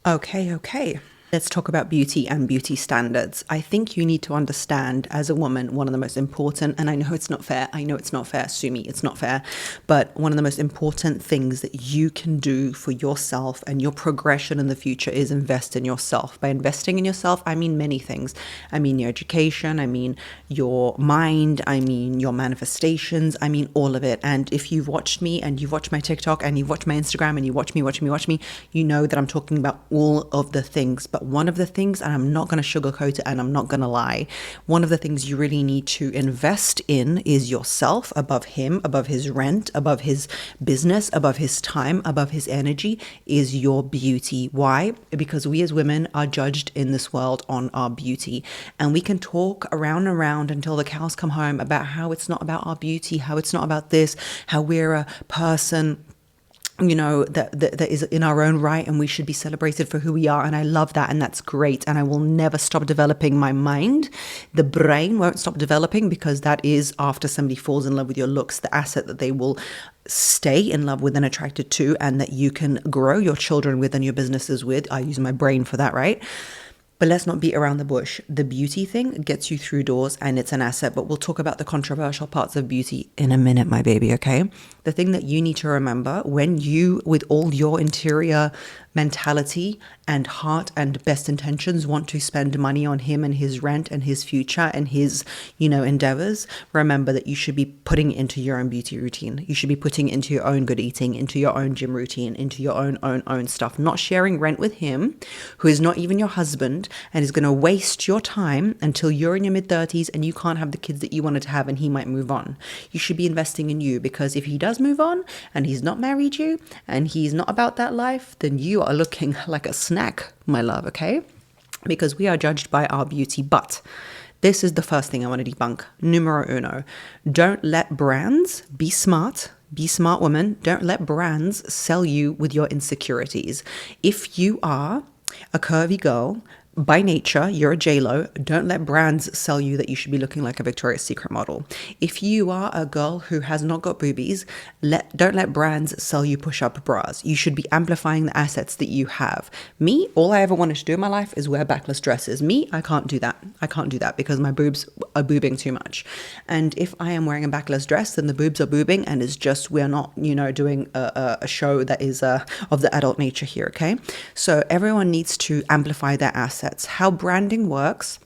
Okay. Let's talk about beauty and beauty standards. I think you need to understand as a woman, one of the most important, and I know it's not fair, sue me, it's not fair, but one of the most important things that you can do for yourself and your progression in the future is invest in yourself. By investing in yourself, I mean many things. I mean your education, I mean your mind, I mean your manifestations, I mean all of it. And if you've watched me and you've watched my TikTok and you've watched my Instagram and you watch me, you know that I'm talking about all of the things. But one of the things, and I'm not going to sugarcoat it and I'm not going to lie, one of the things you really need to invest in is yourself above him, above his rent, above his business, above his time, above his energy, is your beauty. Why? Because we as women are judged in this world on our beauty. And we can talk around and around until the cows come home about how it's not about our beauty, how it's not about this, how we're a person that is in our own right and we should be celebrated for who we are. And I love that. And that's great. And I will never stop developing my mind. The brain won't stop developing, because that is, after somebody falls in love with your looks, the asset that they will stay in love with and attracted to, and that you can grow your children with and your businesses with. I use my brain for that, right? But let's not beat around the bush. The beauty thing gets you through doors and it's an asset, but we'll talk about the controversial parts of beauty in a minute, my baby, okay? The thing that you need to remember when you, with all your interior mentality and heart and best intentions, want to spend money on him and his rent and his future and his, endeavors, remember that you should be putting it into your own beauty routine. You should be putting it into your own good eating, into your own gym routine, into your own stuff, not sharing rent with him, who is not even your husband and is going to waste your time until you're in your mid-30s and you can't have the kids that you wanted to have and he might move on. You should be investing in you, because if he does move on and he's not married you and he's not about that life, then you are looking like a snack, my love, okay? Because we are judged by our beauty. But this is the first thing I want to debunk. Numero uno. Don't let brands, be smart woman, don't let brands sell you with your insecurities. If you are a curvy girl, by nature, you're a J-Lo, don't let brands sell you that you should be looking like a Victoria's Secret model. If you are a girl who has not got boobies, don't let brands sell you push-up bras. You should be amplifying the assets that you have. Me, all I ever wanted to do in my life is wear backless dresses. Me, I can't do that because my boobs are boobing too much. And if I am wearing a backless dress, then the boobs are boobing, and it's just, we're not, doing a show that is of the adult nature here, okay? So everyone needs to amplify their assets. How branding works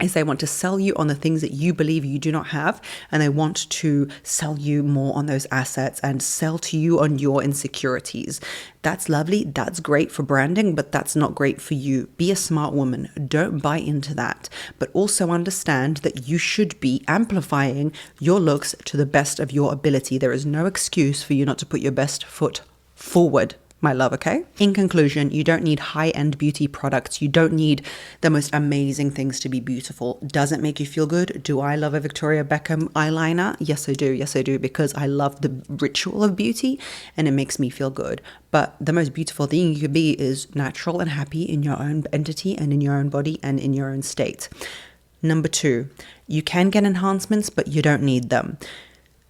is they want to sell you on the things that you believe you do not have, and they want to sell you more on those assets and sell to you on your insecurities. That's lovely. That's great for branding, but that's not great for you. Be a smart woman. Don't buy into that, but also understand that you should be amplifying your looks to the best of your ability. There is no excuse for you not to put your best foot forward, my love, okay? In conclusion, you don't need high-end beauty products. You don't need the most amazing things to be beautiful. Does it make you feel good? Do I love a Victoria Beckham eyeliner? Yes, I do, because I love the ritual of beauty and it makes me feel good. But the most beautiful thing you could be is natural and happy in your own entity and in your own body and in your own state. Number 2, you can get enhancements, but you don't need them.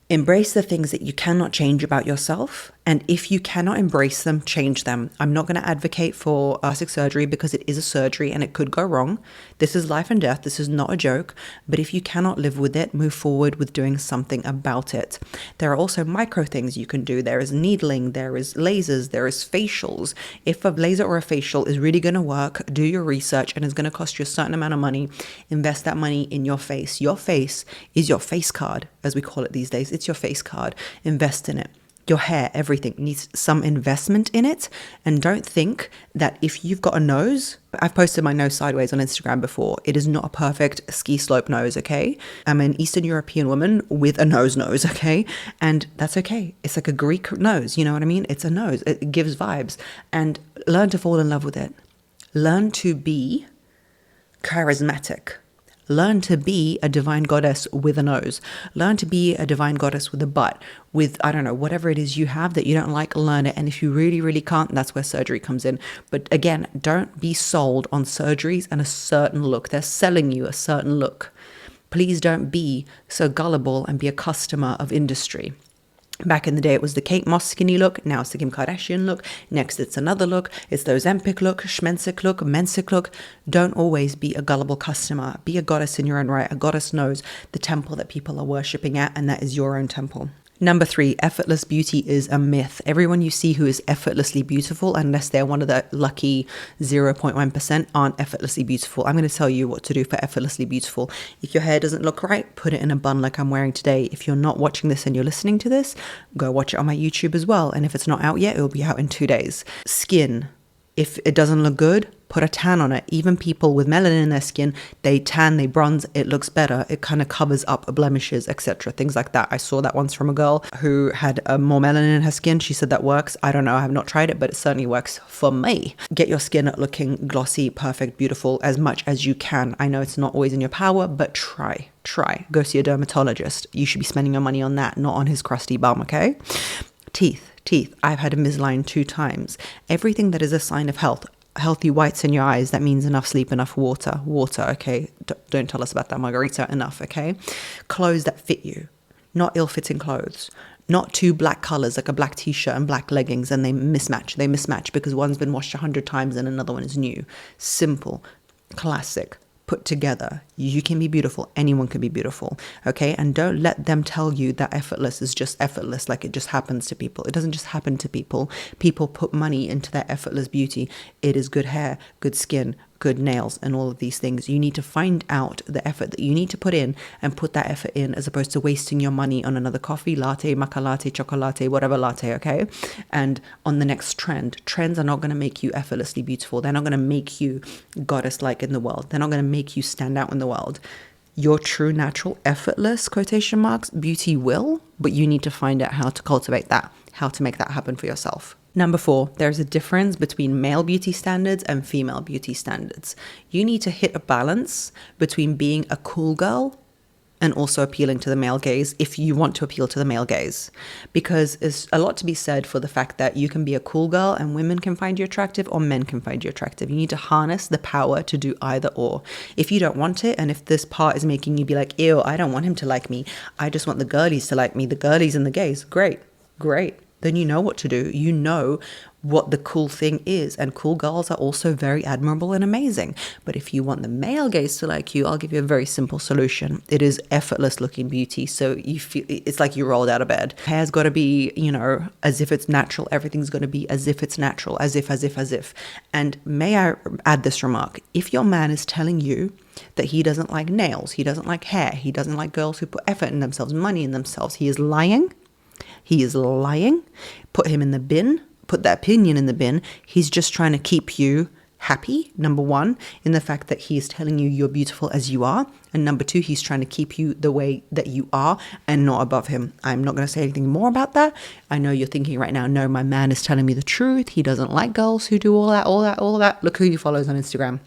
Embrace the things that you cannot change about yourself, and if you cannot embrace them, change them. I'm not going to advocate for plastic surgery because it is a surgery and it could go wrong. This is life and death. This is not a joke. But if you cannot live with it, move forward with doing something about it. There are also micro things you can do. There is needling, there is lasers, there is facials. If a laser or a facial is really going to work, do your research, and it's going to cost you a certain amount of money. Invest that money in your face. Your face is your face card, as we call it these days. It's your face card. Invest in it. Your hair, everything needs some investment in it. And don't think that if you've got a nose, I've posted my nose sideways on Instagram before. It is not a perfect ski slope nose, okay? I'm an Eastern European woman with a nose, okay? And that's okay. It's like a Greek nose, you know what I mean? It's a nose. It gives vibes. And learn to fall in love with it. Learn to be charismatic. Learn to be a divine goddess with a nose. Learn to be a divine goddess with a butt, with, I don't know, whatever it is you have that you don't like, learn it. And if you really, really can't, that's where surgery comes in. But again, don't be sold on surgeries and a certain look. They're selling you a certain look. Please don't be so gullible and be a customer of industry. Back in the day, it was the Kate Moss skinny look. Now it's the Kim Kardashian look. Next, it's another look. It's the Ozempic look, Schmensic look, Mensic look. Don't always be a gullible customer. Be a goddess in your own right. A goddess knows the temple that people are worshipping at, and that is your own temple. Number 3, effortless beauty is a myth. Everyone you see who is effortlessly beautiful, unless they're one of the lucky 0.1%, aren't effortlessly beautiful. I'm going to tell you what to do for effortlessly beautiful. If your hair doesn't look right, put it in a bun like I'm wearing today. If you're not watching this and you're listening to this, go watch it on my YouTube as well. And if it's not out yet, it will be out in 2 days. Skin. If it doesn't look good, put a tan on it. Even people with melanin in their skin, they tan, they bronze, it looks better. It kind of covers up blemishes, etc. Things like that. I saw that once from a girl who had more melanin in her skin. She said that works. I don't know. I have not tried it, but it certainly works for me. Get your skin looking glossy, perfect, beautiful as much as you can. I know it's not always in your power, but try. Go see a dermatologist. You should be spending your money on that, not on his crusty bum, okay? Teeth. I've had Invisalign 2 times. Everything that is a sign of health. Healthy whites in your eyes, that means enough sleep, enough water, okay? Don't tell us about that, Margarita, enough, okay? Clothes that fit you, not ill-fitting clothes. Not 2 black colors, like a black t-shirt and black leggings, and they mismatch because one's been washed 100 times and another one is new. Simple, classic, put together. You can be beautiful. Anyone can be beautiful. Okay. And don't let them tell you that effortless is just effortless, like it just happens to people. It doesn't just happen to people. People put money into their effortless beauty. It is good hair, good skin, good nails, and all of these things. You need to find out the effort that you need to put in and put that effort in, as opposed to wasting your money on another coffee latte, maca latte, chocolate, whatever latte, okay? And on the next trend. Trends are not going to make you effortlessly beautiful. They're not going to make you goddess-like in the world. They're not going to make you stand out in the world. Your true, natural, effortless, quotation marks, beauty will, but you need to find out how to cultivate that, how to make that happen for yourself. Number 4, there's a difference between male beauty standards and female beauty standards. You need to hit a balance between being a cool girl and also appealing to the male gaze, if you want to appeal to the male gaze. Because there's a lot to be said for the fact that you can be a cool girl and women can find you attractive, or men can find you attractive. You need to harness the power to do either or. If you don't want it, and if this part is making you be like, ew, I don't want him to like me, I just want the girlies to like me, the girlies and the gays, great. Then you know what to do. You know what the cool thing is. And cool girls are also very admirable and amazing. But if you want the male gaze to like you, I'll give you a very simple solution. It is effortless looking beauty. So you feel it's like you rolled out of bed. Hair's got to be, as if it's natural. Everything's going to be as if it's natural, as if. And may I add this remark? If your man is telling you that he doesn't like nails, he doesn't like hair, he doesn't like girls who put effort in themselves, money in themselves, he is lying. Put him in the bin. Put that opinion in the bin. He's just trying to keep you happy, number 1, in the fact that he is telling you you're beautiful as you are. And number 2, he's trying to keep you the way that you are and not above him. I'm not going to say anything more about that. I know you're thinking right now, no, my man is telling me the truth. He doesn't like girls who do all that. Look who he follows on Instagram.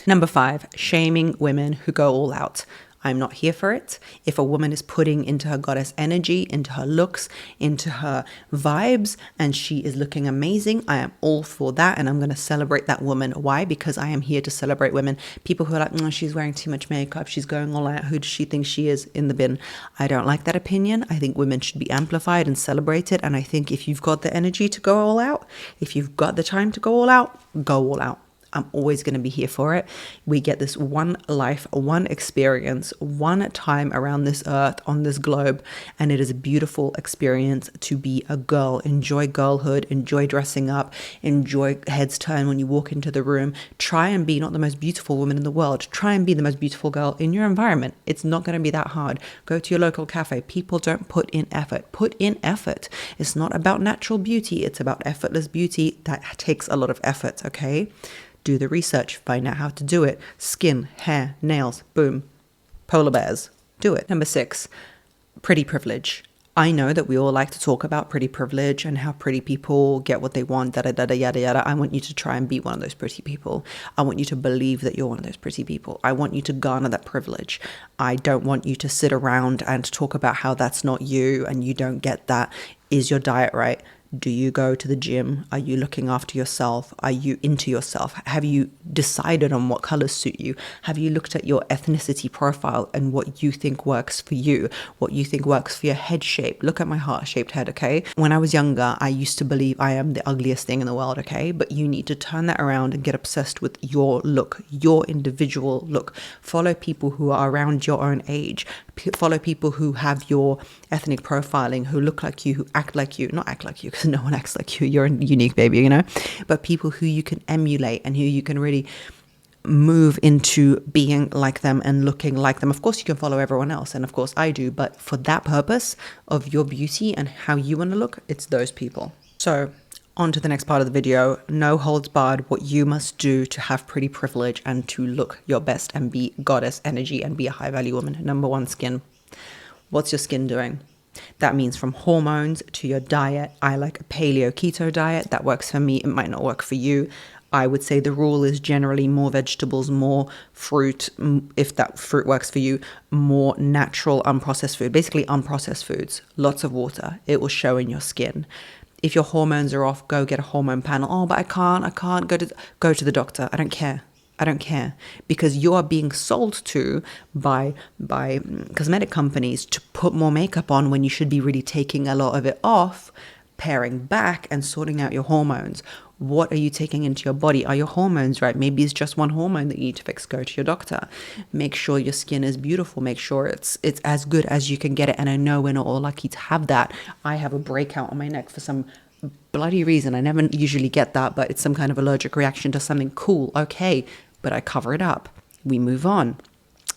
Number 5, shaming women who go all out. I'm not here for it. If a woman is putting into her goddess energy, into her looks, into her vibes, and she is looking amazing, I am all for that, and I'm going to celebrate that woman. Why? Because I am here to celebrate women. People who are like, she's wearing too much makeup, she's going all out, who does she think she is? In the bin. I don't like that opinion. I think women should be amplified and celebrated, and I think if you've got the energy to go all out, if you've got the time to go all out, go all out. I'm always going to be here for it. We get this one life, one experience, one time around this earth, on this globe, and it is a beautiful experience to be a girl. Enjoy girlhood, enjoy dressing up, enjoy heads turn when you walk into the room. Try and be not the most beautiful woman in the world. Try and be the most beautiful girl in your environment. It's not going to be that hard. Go to your local cafe. People don't put in effort. Put in effort. It's not about natural beauty. It's about effortless beauty that takes a lot of effort, okay? Do the research, find out how to do it. Skin, hair, nails, boom. Polar bears, do it. Number 6, pretty privilege. I know that we all like to talk about pretty privilege and how pretty people get what they want, yada, yada. I want you to try and be one of those pretty people. I want you to believe that you're one of those pretty people. I want you to garner that privilege. I don't want you to sit around and talk about how that's not you and you don't get that. Is your diet right? Do you go to the gym? Are you looking after yourself? Are you into yourself? Have you decided on what colors suit you? Have you looked at your ethnicity profile and what you think works for you? What you think works for your head shape? Look at my heart-shaped head, okay? When I was younger, I used to believe I am the ugliest thing in the world, okay? But you need to turn that around and get obsessed with your look, your individual look. Follow people who are around your own age. Follow people who have your ethnic profiling, who look like you, who act like you. Not act like you, because no one acts like you. You're a unique baby, you know? But people who you can emulate and who you can really move into being like them and looking like them. Of course, you can follow everyone else, and of course I do, but for that purpose of your beauty and how you want to look, it's those people. So on to the next part of the video. No holds barred, what you must do to have pretty privilege and to look your best and be goddess energy and be a high value woman. Number one, skin. What's your skin doing? That means from hormones to your diet. I like a paleo keto diet. That works for me. It might not work for you. I would say the rule is generally more vegetables, more fruit, if that fruit works for you, more natural, unprocessed food, basically unprocessed foods, lots of water. It will show in your skin. If your hormones are off, go get a hormone panel. Oh, but I can't go to the doctor. I don't care. I don't care, because you are being sold to by cosmetic companies to put more makeup on when you should be really taking a lot of it off, paring back and sorting out your hormones. What are you taking into your body? Are your hormones right? Maybe it's just one hormone that you need to fix. Go to your doctor. Make sure your skin is beautiful. Make sure it's as good as you can get it. And I know we're not all lucky to have that. I have a breakout on my neck for some bloody reason. I never usually get that, but it's some kind of allergic reaction to something. Cool. Okay. But I cover it up. We move on.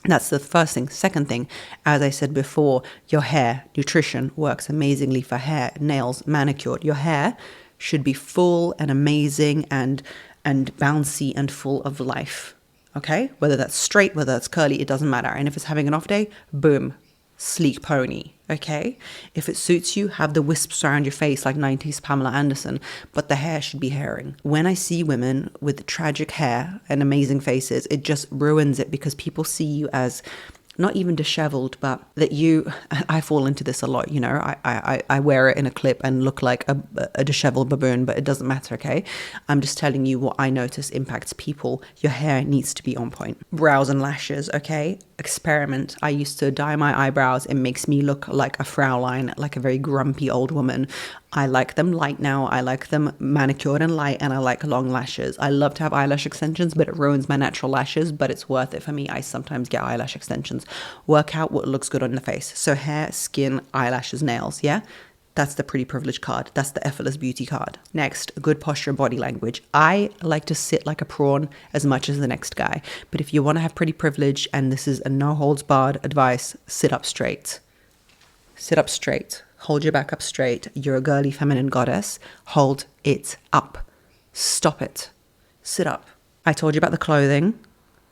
That's the first thing. Second thing, as I said before, your hair, nutrition works amazingly for hair, nails, manicured. Your hair should be full and amazing and bouncy and full of life. Okay? Whether that's straight, whether that's curly, it doesn't matter. And if it's having an off day, boom, sleek pony. Okay? If it suits you, have the wisps around your face like 90s Pamela Anderson, but the hair should be hairing. When I see women with tragic hair and amazing faces, it just ruins it, because people see you as not even disheveled, but that I fall into this a lot, you know, I wear it in a clip and look like a disheveled baboon, but it doesn't matter, okay? I'm just telling you what I notice impacts people. Your hair needs to be on point. Brows and lashes, okay? Experiment. I used to dye my eyebrows. It makes me look like a Fraulein, like a very grumpy old woman. I like them light now. I like them manicured and light, and I like long lashes. I love to have eyelash extensions, but it ruins my natural lashes, but it's worth it for me. I sometimes get eyelash extensions. Work out what looks good on the face. So hair, skin, eyelashes, nails, yeah? That's the pretty privilege card. That's the effortless beauty card. Next, good posture, body language. I like to sit like a prawn as much as the next guy. But if you want to have pretty privilege, and this is a no holds barred advice, sit up straight. Sit up straight. Hold your back up straight. You're a girly feminine goddess. Hold it up. Stop it. Sit up. I told you about the clothing.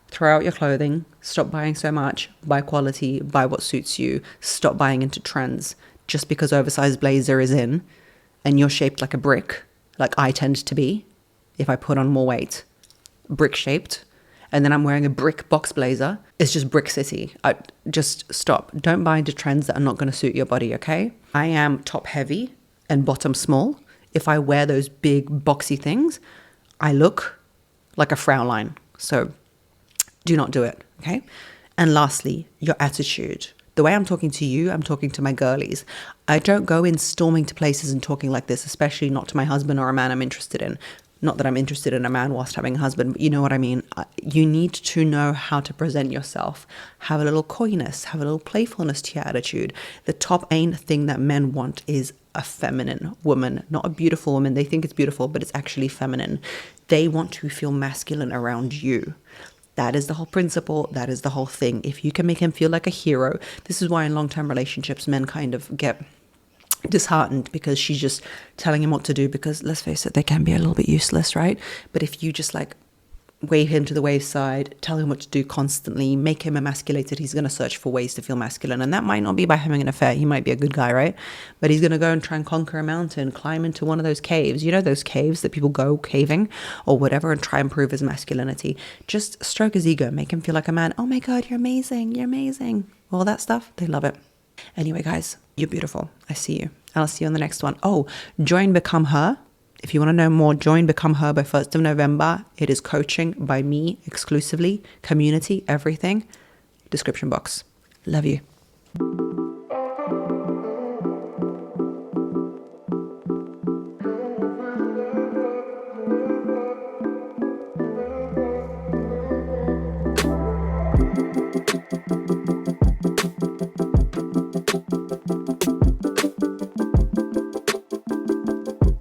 Throw out your clothing. Stop buying so much. Buy quality. Buy what suits you. Stop buying into trends. Just because oversized blazer is in and you're shaped like a brick, like I tend to be if I put on more weight, brick shaped, and then I'm wearing a brick box blazer, it's just brick city. Just stop. Don't buy into trends that are not going to suit your body, okay? I am top heavy and bottom small. If I wear those big boxy things, I look like a Fraulein. So do not do it, okay? And lastly, your attitude. The way I'm talking to you, I'm talking to my girlies. I don't go in storming to places and talking like this, especially not to my husband or a man I'm interested in. Not that I'm interested in a man whilst having a husband, but you know what I mean. You need to know how to present yourself. Have a little coyness, have a little playfulness to your attitude. The top main thing that men want is a feminine woman, not a beautiful woman. They think it's beautiful, but it's actually feminine. They want to feel masculine around you. That is the whole principle. That is the whole thing. If you can make him feel like a hero, this is why in long-term relationships, men kind of get disheartened because she's just telling him what to do, because let's face it, they can be a little bit useless, right? But if you just like wave him to the wayside, tell him what to do constantly, make him emasculated, he's going to search for ways to feel masculine. And that might not be by having an affair. He might be a good guy, right? But he's going to go and try and conquer a mountain, climb into one of those caves, you know, those caves that people go caving or whatever, and try and prove his masculinity. Just stroke his ego, make him feel like a man. Oh my God, you're amazing. You're amazing. All that stuff. They love it. Anyway, guys, you're beautiful. I see you. I'll see you on the next one. Oh, join Become Her. If you want to know more, join Become Her by 1st of November. It is coaching by me exclusively, community, everything. Description box. Love you.